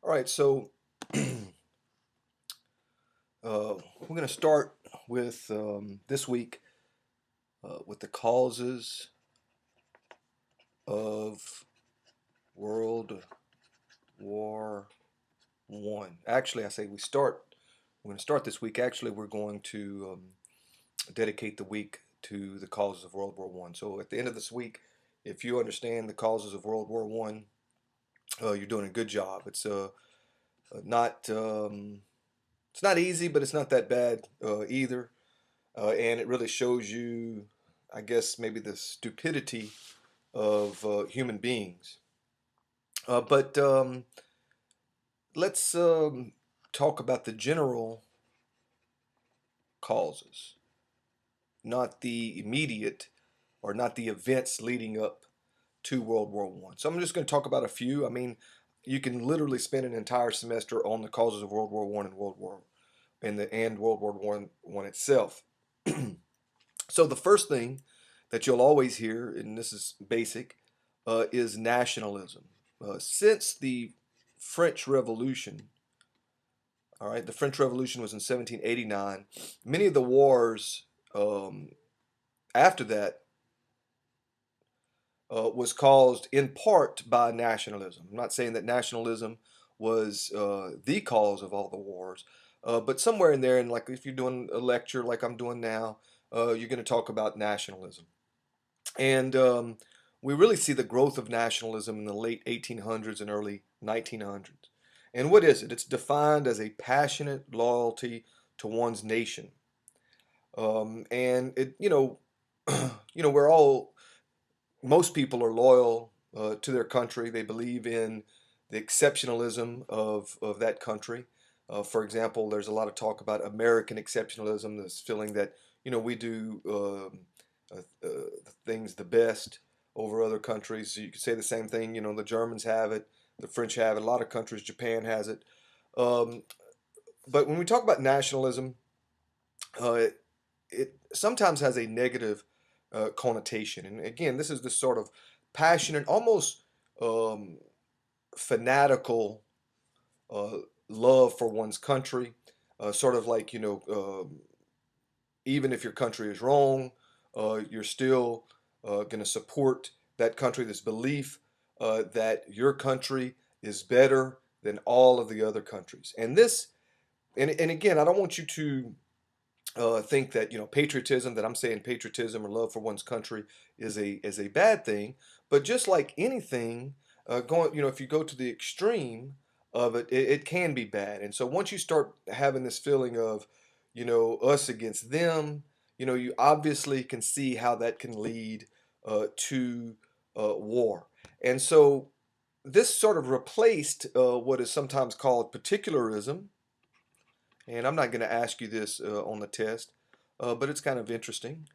All right, so we're going to start with this week with the causes of World War One. Actually, I say we start. We're going to start this week. Actually, we're going to dedicate the week to the causes of World War One. So at the end of this week, if you understand the causes of World War One, you're doing a good job. Not it's not easy, but it's not that bad either. And it really shows you, I guess, maybe the stupidity of human beings. But let's talk about the general causes, not the immediate or not the events leading up to World War One. So I'm just going to talk about a few. I mean, you can literally spend an entire semester on the causes of World War One and World War One itself. So the first thing that you'll always hear, and this is basic, is nationalism. Since the French Revolution, all right, the French Revolution was in 1789. Many of the wars um, after that was caused in part by nationalism. I'm not saying that nationalism was the cause of all the wars, but somewhere in there, and like if you're doing a lecture like I'm doing now, you're going to talk about nationalism. And we really see the growth of nationalism in the late 1800s and early 1900s. And what is it? It's defined as a passionate loyalty to one's nation. And we're all, most people are loyal to their country. They believe in the exceptionalism of that country. For example, there's a lot of talk about American exceptionalism, this feeling that, we do things the best over other countries. You could say the same thing. The Germans have it, the French have it, a lot of countries, Japan has it. Um, but when we talk about nationalism, it sometimes has a negative connotation. And again, this is this sort of passionate, almost um, fanatical uh, love for one's country, sort of like, even if your country is wrong, you're still going to support that country, this belief that your country is better than all of the other countries. And again, I don't want you to think that patriotism, that I'm saying patriotism or love for one's country is a bad thing. But just like anything, going if you go to the extreme of it, it can be bad. And so once you start having this feeling of us against them, you obviously can see how that can lead to war. And so this sort of replaced what is sometimes called particularism, and I'm not going to ask you this on the test, but it's kind of interesting.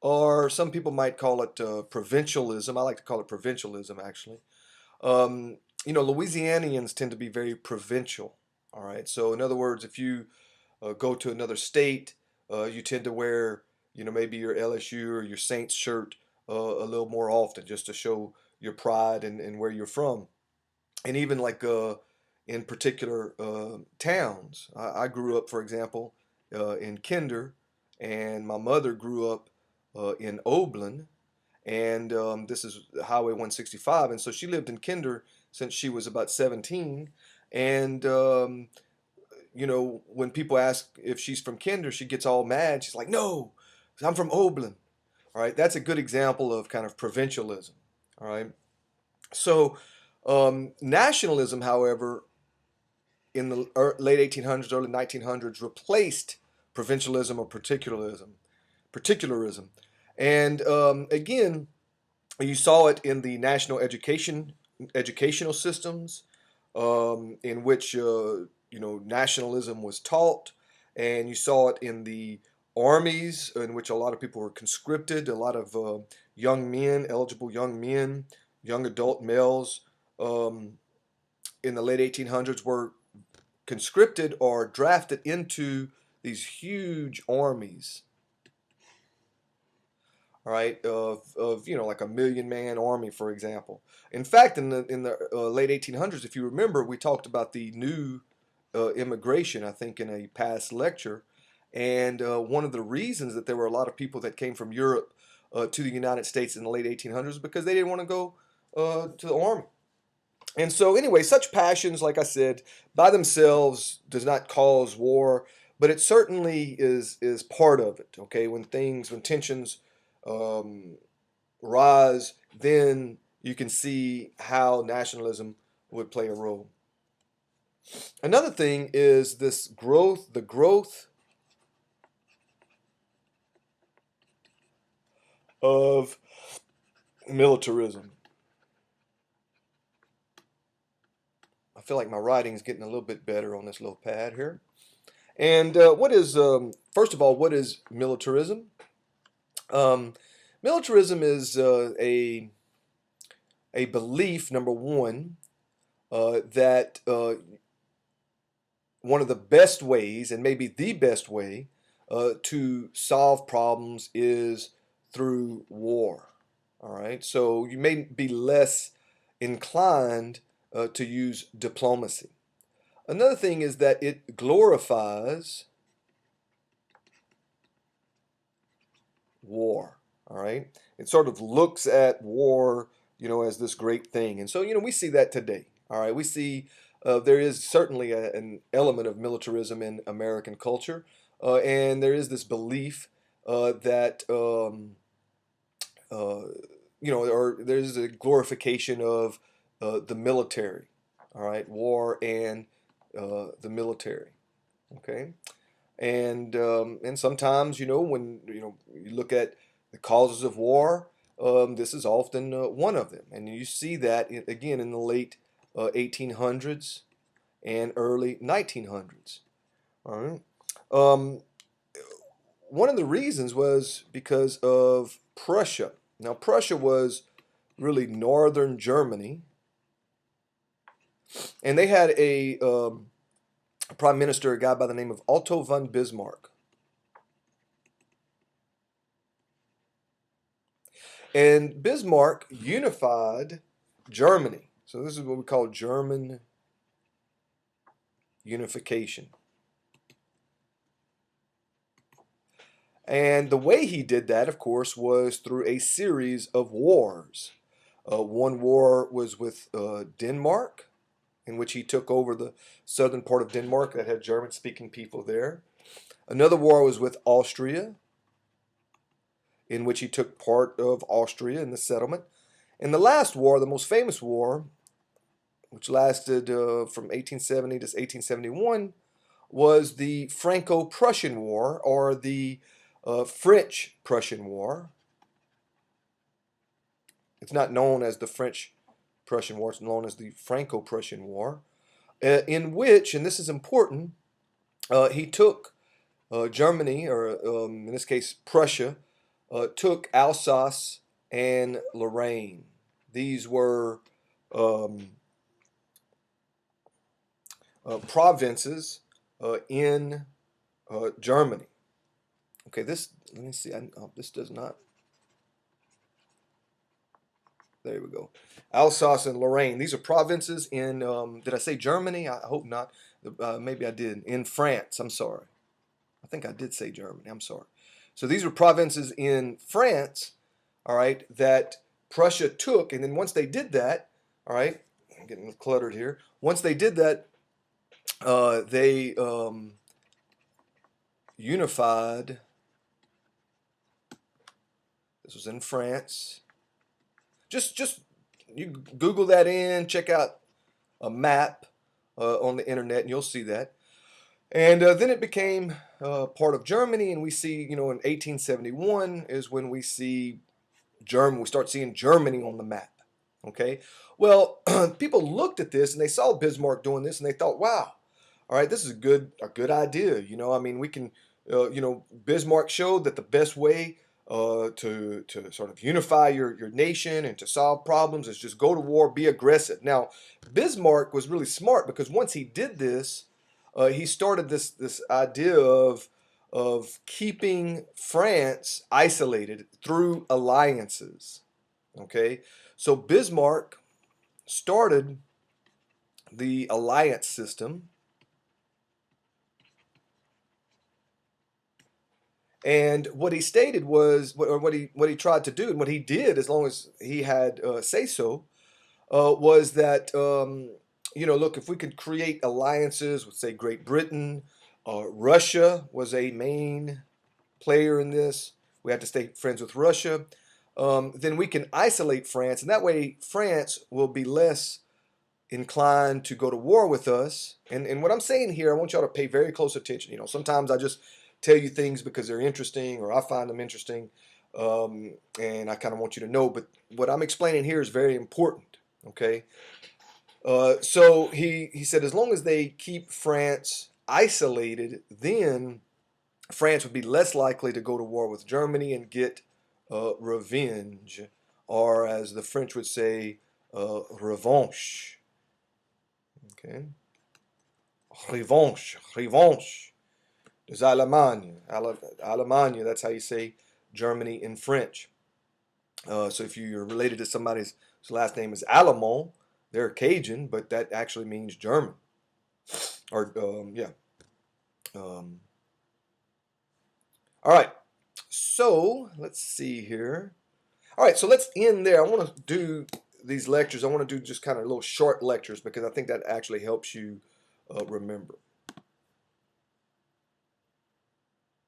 Or some people might call it provincialism. I like to call it provincialism, actually. Louisianians tend to be very provincial. All right. So, in other words, if you go to another state, you tend to wear, maybe your LSU or your Saints shirt a little more often just to show your pride and where you're from. And even like in particular towns. I grew up, for example, in Kinder, and my mother grew up in Oberlin, and this is Highway 165, and so she lived in Kinder since she was about 17. And when people ask if she's from Kinder, she gets all mad. She's like, "No, I'm from Oberlin." All right, that's a good example of kind of provincialism. All right, so nationalism, however, in the late 1800s, early 1900s, replaced provincialism or particularism. And again, you saw it in the national educational systems, in which nationalism was taught, and you saw it in the armies, in which a lot of people were conscripted. A lot of young men, eligible young men, young adult males, um, in the late 1800s were conscripted or drafted into these huge armies. all right, of like a 1 million-man army, for example. In fact, in the late 1800s, if you remember, we talked about the new immigration, I think, in a past lecture, and one of the reasons that there were a lot of people that came from Europe to the United States in the late 1800s because they didn't want to go to the army. And so, anyway, such passions, like I said, by themselves does not cause war, but it certainly is part of it. Okay, when tensions um, rise, then you can see how nationalism would play a role. Another thing is the growth of militarism. I feel like my writing is getting a little bit better on this little pad here. And first of all, what is militarism? Um, Militarism is a belief, number one, that one of the best ways, and maybe the best way, to solve problems is through war. All right, so you may be less inclined to use diplomacy. Another thing is that it glorifies war. All right, it sort of looks at war, as this great thing, and so we see that today. All right, we see there is certainly an element of militarism in American culture, and there is this belief that uh, or there's a glorification of the military. All right, war and the military. Okay, and sometimes when you look at the causes of war, this is often one of them, and you see that again in the late 1800s and early 1900s. All right. Um, One of the reasons was because of Prussia. Now, Prussia was really northern Germany, and they had a prime minister, a guy by the name of Otto von Bismarck. And Bismarck unified Germany. So this is what we call German unification. And the way he did that, of course, was through a series of wars. One war was with Denmark, in which he took over the southern part of Denmark that had German-speaking people there. Another war was with Austria, in which he took part of Austria in the settlement. And the last war, the most famous war, which lasted from 1870 to 1871, was the Franco-Prussian War, or the French-Prussian War. It's not known as the French-Prussian War, it's known as the Franco-Prussian War, in which, and this is important, he took Germany, or in this case Prussia, took Alsace and Lorraine. These were um, provinces in Germany. Okay, let me see, this does not, there we go. Alsace and Lorraine. These are provinces in, did I say Germany? I hope not. Maybe I did. In France, I'm sorry. I think I did say Germany, I'm sorry. So these were provinces in France, all right, that Prussia took, and then once they did that, all right, I'm getting cluttered here. Once they did that, they unified. This was in France. Just you Google that in, check out a map on the internet, and you'll see that. And then it became part of Germany, and we see, in 1871 is when we see we start seeing Germany on the map. Okay, well, people looked at this and they saw Bismarck doing this, and they thought, wow, all right, this is a good idea. I mean, we can, Bismarck showed that the best way to sort of unify your nation and to solve problems is just go to war, be aggressive. Now, Bismarck was really smart because once he did this, he started this idea of of keeping France isolated through alliances. Okay, so Bismarck started the alliance system, and what he stated was, or what he tried to do, and what he did, as long as he had say so, was that look, if we could create alliances with, say, Great Britain, Russia was a main player in this. We had to stay friends with Russia. Then we can isolate France, and that way France will be less inclined to go to war with us. And what I'm saying here, I want y'all to pay very close attention. Sometimes I just tell you things because they're interesting or I find them interesting, and I kind of want you to know. But what I'm explaining here is very important. Okay. So he said, as long as they keep France isolated, then France would be less likely to go to war with Germany and get revenge, or as the French would say, revanche. Okay, revanche, revanche. Des Allemagne, Allemagne. That's how you say Germany in French. So if you're related to somebody whose last name is Allemand, they're Cajun, but that actually means German. Or yeah. All right. So let's see here. All right, so let's end there. I want to do these lectures. I want to do just kind of little short lectures because I think that actually helps you remember.